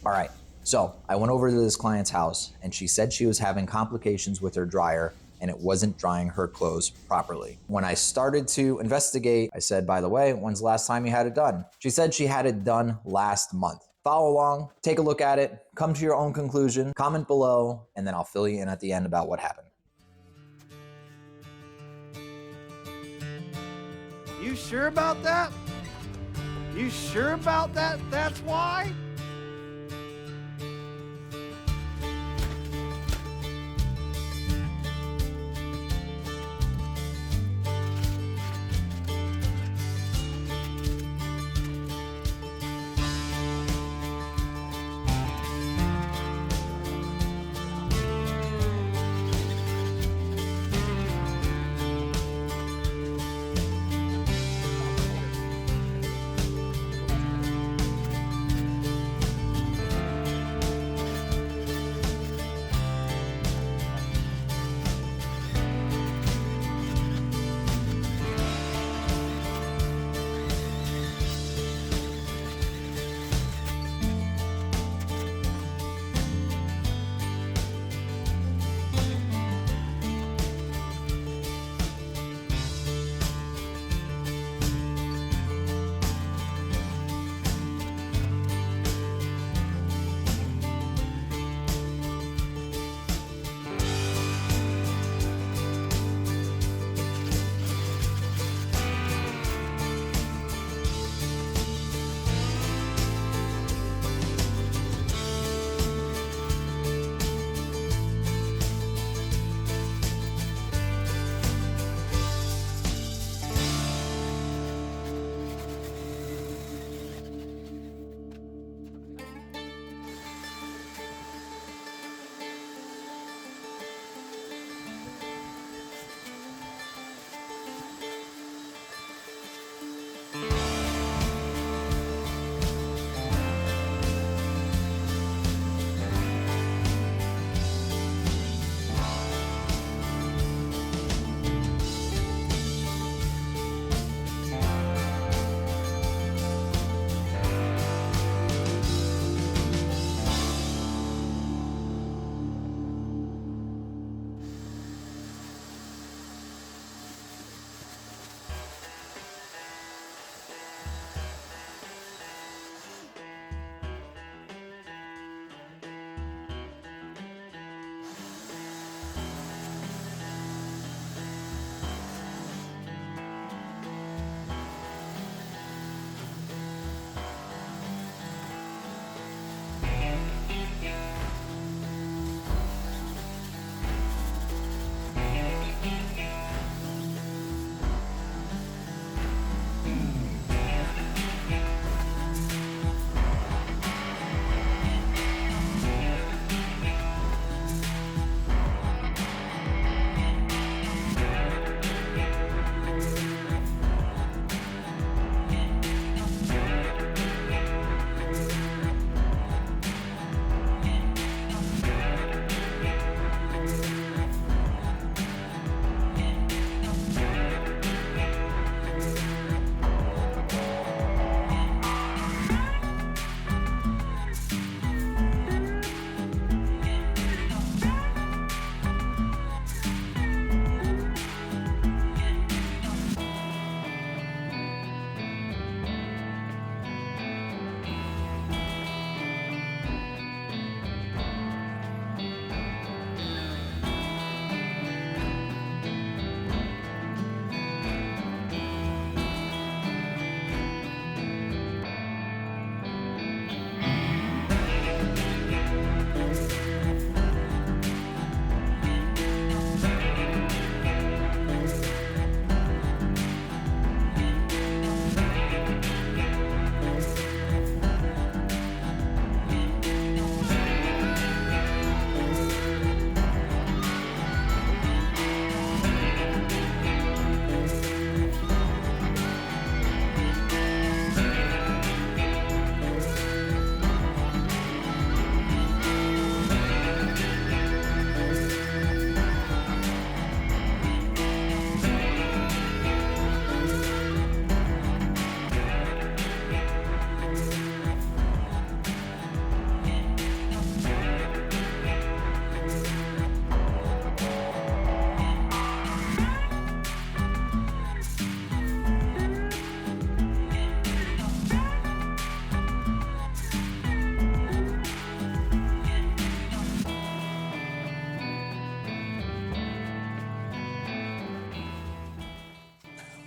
All right, so I went over to this client's house and she said she was having complications with her dryer and it wasn't drying her clothes properly. When I started to investigate, I said, by the way, when's the last time you had it done? She said she had it done last month. Follow along, take a look at it, come to your own conclusion, comment below, and then I'll fill you in at the end about what happened. You sure about that? You sure about that? That's why?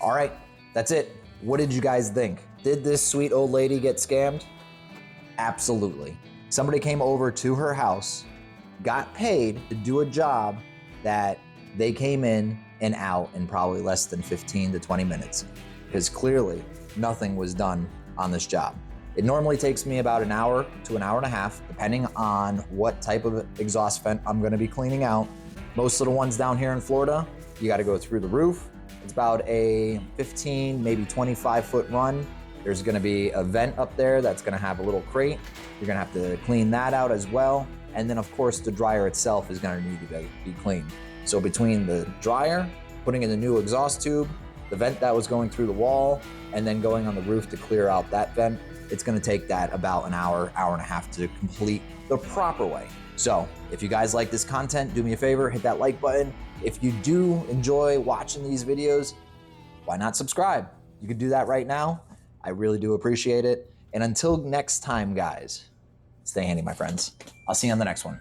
All right, that's it. What did you guys think? Did this sweet old lady get scammed? Absolutely. Somebody came over to her house, got paid to do a job that they came in and out in probably less than 15 to 20 minutes, because clearly nothing was done on this job. It normally takes me about an hour to an hour and a half, depending on what type of exhaust vent I'm gonna be cleaning out. Most of the ones down here in Florida, you gotta go through the roof. It's about a 15, maybe 25-foot run. There's gonna be a vent up there that's gonna have a little crate. You're gonna have to clean that out as well. And then of course the dryer itself is gonna need to be cleaned. So between the dryer, putting in the new exhaust tube, the vent that was going through the wall, and then going on the roof to clear out that vent, it's gonna take that about an hour, hour and a half to complete the proper way. So if you guys like this content, do me a favor, hit that like button. If you do enjoy watching these videos, why not subscribe? You can do that right now. I really do appreciate it. And until next time, guys, stay handy, my friends. I'll see you on the next one.